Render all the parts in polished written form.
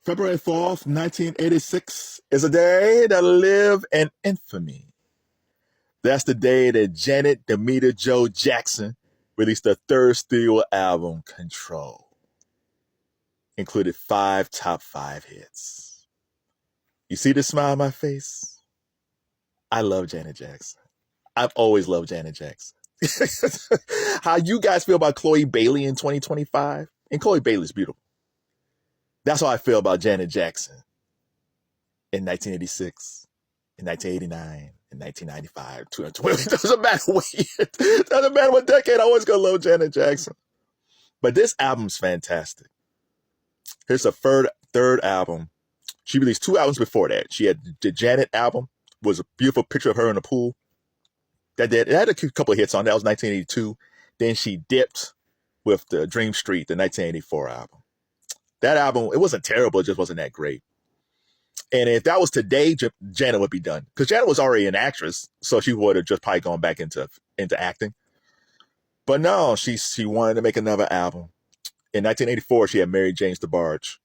February 4th, 1986 is a day that'll live in infamy. That's the day that Janet Damita Jo Jackson released her third studio album, Control. Included 5 top 5 hits. You see the smile on my face? I love Janet Jackson. I've always loved Janet Jackson. How you guys feel about Chloe Bailey in 2025? And Chloe Bailey's beautiful. That's how I feel about Janet Jackson in 1986, in 1989, in 1995, 2020. It doesn't matter what year. It doesn't matter what decade. I always gonna love Janet Jackson. But this album's fantastic. Here's her third album. She released 2 albums before that. She had the Janet album, was a beautiful picture of her in the pool. It had a couple of hits on that. Was 1982. Then she dipped with the Dream Street, the 1984 album. That album, it wasn't terrible, it just wasn't that great. And if that was today, Janet would be done. Because Janet was already an actress, so she would have just probably gone back into acting. But no, she wanted to make another album. In 1984, she had married James DeBarge.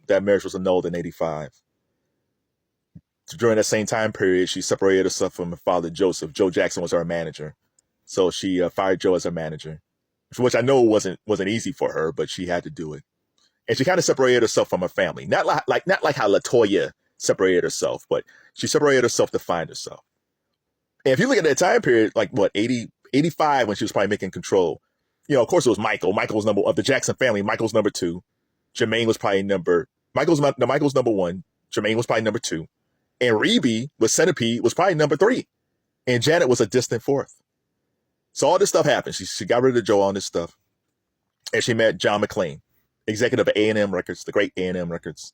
That marriage was annulled in 85. During that same time period, she separated herself from her father, Joseph. Joe Jackson was her manager. So she fired Joe as her manager, which I know wasn't easy for her, but she had to do it. And she kind of separated herself from her family. Not like how LaToya separated herself, but she separated herself to find herself. And if you look at that time period, like 85, when she was probably making Control, of course it was Michael. Michael was of the Jackson family. Michael's number 2. Jermaine was probably Michael's number 1. Jermaine was probably number 2. And Reby with Centipede was probably number 3. And Janet was a distant 4th. So all this stuff happened. She got rid of Joe on this stuff. And she met John McClain, executive of A&M Records, the great A&M Records.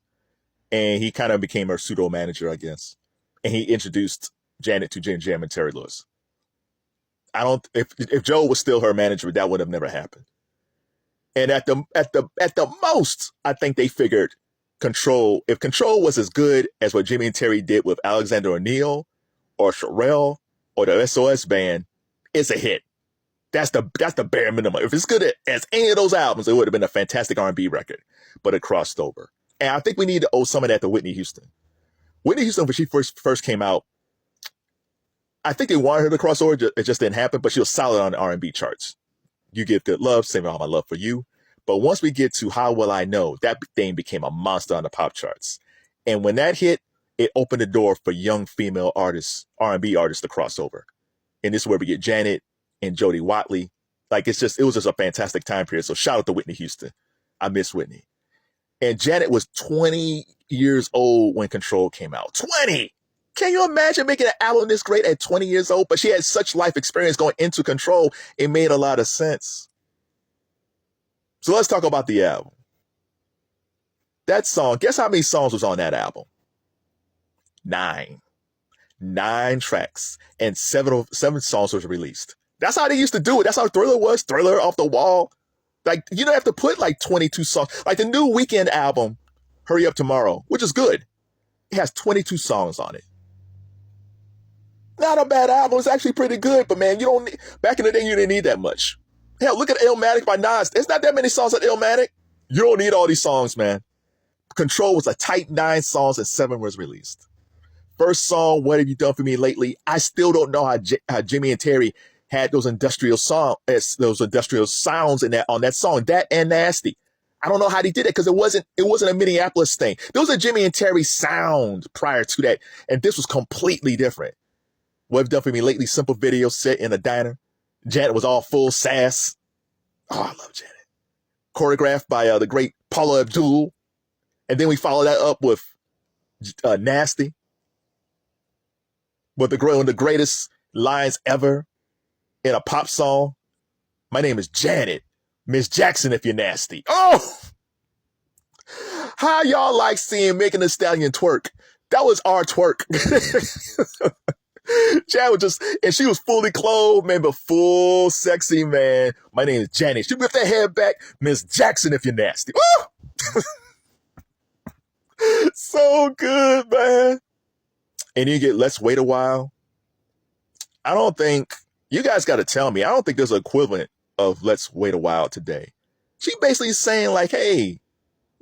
And he kind of became her pseudo manager, I guess. And he introduced Janet to Jim Jam and Terry Lewis. If Joe was still her manager, that would have never happened. And at the most, I think they figured if Control was as good as what Jimmy and Terry did with Alexander O'Neal or Sherelle or the SOS band, it's a hit. That's the bare minimum. If it's good as any of those albums, it would have been a fantastic R&B record, but it crossed over. And I think we need to owe some of that to Whitney Houston. Whitney Houston, when she first came out, I think they wanted her to cross over. It just didn't happen, but she was solid on the R&B charts. You Give Good Love, Saving All My Love for You. But once we get to How Will I Know, that thing became a monster on the pop charts. And when that hit, it opened the door for young female artists, R&B artists, to cross over. And this is where we get Janet and Jody Watley. It was just a fantastic time period. So shout out to Whitney Houston. I miss Whitney. And Janet was 20 years old when Control came out. 20! Can you imagine making an album this great at 20 years old? But she had such life experience going into Control, it made a lot of sense. So let's talk about the album. That song, guess how many songs was on that album? 9. 9 tracks, and 7 songs was released. That's how they used to do it. That's how Thriller was. Thriller, Off the Wall. You don't have to put 22 songs. Like the new Weekend album, Hurry Up Tomorrow, which is good. It has 22 songs on it. Not a bad album. It's actually pretty good, but man, back in the day, you didn't need that much. Hell, look at Illmatic by Nas. There's not that many songs on Illmatic. You don't need all these songs, man. Control was a tight 9 songs and 7 was released. First song, What Have You Done For Me Lately? I still don't know how Jimmy and Terry had those industrial sounds in on that song. That and Nasty. I don't know how they did it because it wasn't a Minneapolis thing. There was a Jimmy and Terry sound prior to that, and this was completely different. What Have You Done For Me Lately? Simple video set in a diner. Janet was all full sass. Oh, I love Janet. Choreographed by the great Paula Abdul. And then we follow that up with Nasty. With one of the greatest lines ever in a pop song. My name is Janet. Miss Jackson if you're nasty. Oh! How y'all like seeing Megan Thee Stallion twerk? That was our twerk. Janet was and she was fully clothed, man, but full sexy, man. My name is Janet. She whipped that hair back. Miss Jackson if you're nasty. Oh! So good, man. And you get Let's Wait a While. I don't think, you guys got to tell me, I don't think there's an equivalent of Let's Wait a While today. She basically saying hey,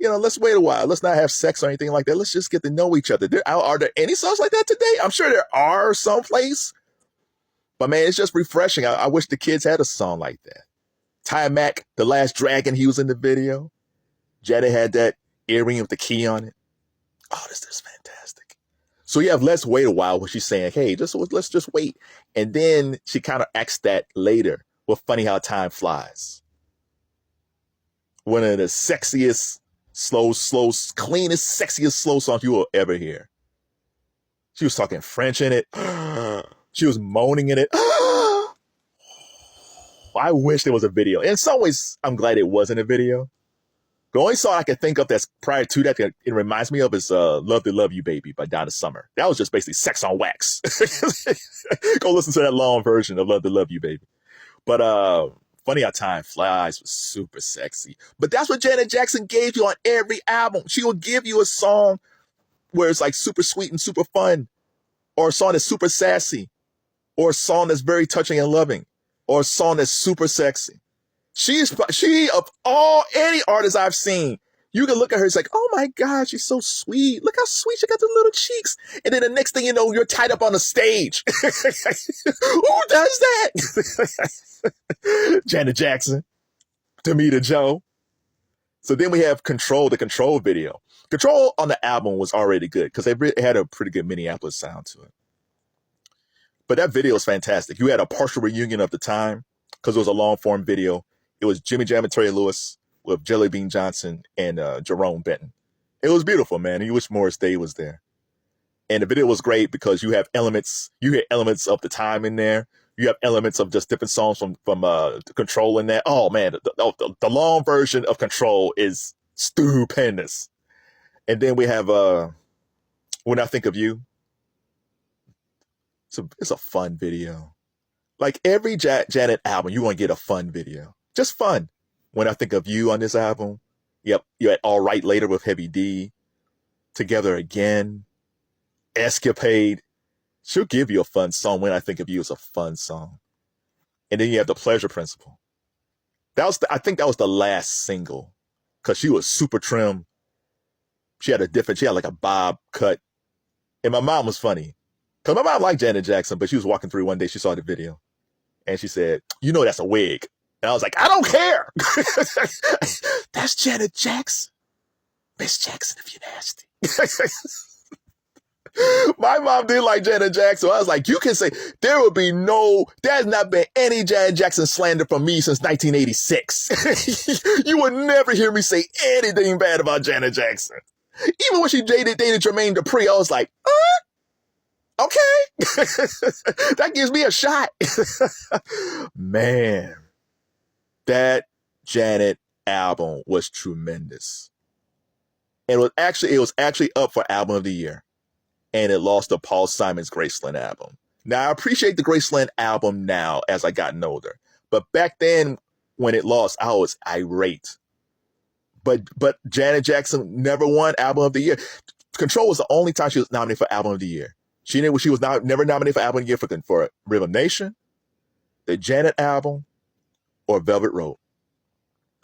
let's wait a while. Let's not have sex or anything like that. Let's just get to know each other. Are there any songs like that today? I'm sure there are someplace. But man, it's just refreshing. I wish the kids had a song like that. Ty Mac, The Last Dragon, he was in the video. Janet had that earring with the key on it. Oh, this is fantastic. So you have Let's Wait a While where she's saying, hey, let's just wait. And then she kind of acts that later with Funny How Time Flies. One of the sexiest, cleanest, sexiest slow songs you will ever hear. She was talking French in it. She was moaning in it. I wish there was a video. In some ways, I'm glad it wasn't a video. The only song I can think of that's prior to that it reminds me of is Love to Love You Baby by Donna Summer. That was just basically sex on wax. Go listen to that long version of Love to Love You Baby. But Funny How Time Flies was super sexy. But that's what Janet Jackson gave you on every album. She will give you a song where it's like super sweet and super fun, or a song that's super sassy, or a song that's very touching and loving, or a song that's super sexy. She of all any artists I've seen, you can look at her, it's like, oh my God, she's so sweet. Look how sweet she got the little cheeks. And then the next thing you know, you're tied up on the stage. Who does that? Janet Jackson, Damita Jo. So then we have Control, the Control video. Control on the album was already good because it had a pretty good Minneapolis sound to it. But that video is fantastic. You had a partial reunion of the time because it was a long form video. It was Jimmy Jam and Terry Lewis with Jellybean Johnson and Jerome Benton. It was beautiful, man. And you wish Morris Day was there. And the video was great because you hear elements of the time in there. You have elements of just different songs from Control in there. Oh man, the long version of Control is stupendous. And then we have When I Think of You. It's a fun video. Like every Janet album, you want to get a fun video. Just fun. When I Think of You on this album. Yep, you had All Right Later with Heavy D. Together Again. Escapade. She'll give you a fun song. When I Think of You is a fun song. And then you have The Pleasure Principle. I think that was the last single. Because she was super trim. She had like a bob cut. And my mom was funny. Because my mom liked Janet Jackson, but she was walking through one day, she saw the video. And she said, you know that's a wig. And I was like, I don't care. That's Janet Jackson. Miss Jackson if you're nasty. My mom did like Janet Jackson. I was like, you can say, there's not been any Janet Jackson slander from me since 1986. You would never hear me say anything bad about Janet Jackson. Even when she dated Jermaine Dupri, I was like, okay. That gives me a shot. Man, that Janet album was tremendous. And it was actually up for Album of the Year. And it lost to Paul Simon's Graceland album. Now, I appreciate the Graceland album now as I gotten older. But back then, when it lost, I was irate. But Janet Jackson never won Album of the Year. Control was the only time she was nominated for Album of the Year. She was never nominated for Album of the Year for Rhythm Nation, the Janet album, or Velvet Rope.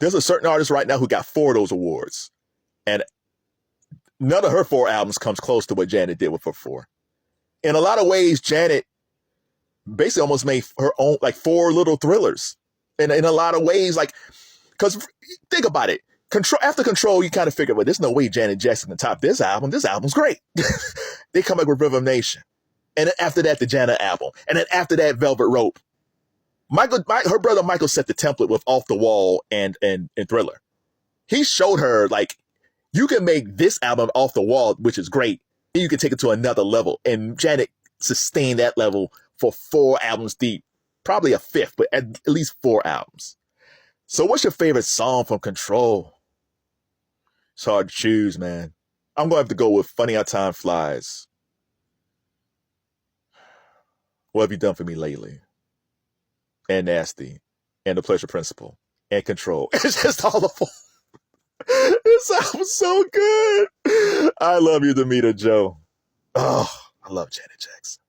There's a certain artist right now who got 4 of those awards. And none of her 4 albums comes close to what Janet did with her 4. In a lot of ways, Janet basically almost made her own, like 4 little thrillers. And in a lot of ways, like, because think about it. After Control, you kind of figure, well, there's no way Janet Jackson can top this album. This album's great. They come up with Rhythm Nation. And then after that, the Janet album. And then after that, Velvet Rope. Her brother Michael set the template with Off the Wall and Thriller. He showed her, like, you can make this album Off the Wall, which is great, and you can take it to another level. And Janet sustained that level for 4 albums deep. Probably a 5th, but at least 4 albums. So what's your favorite song from Control? It's hard to choose, man. I'm going to have to go with Funny How Time Flies. What have you done for me lately? And Nasty. And The Pleasure Principle. And Control. It's just all the 4. This album's so good. I love you, Damita Jo. Oh, I love Janet Jackson.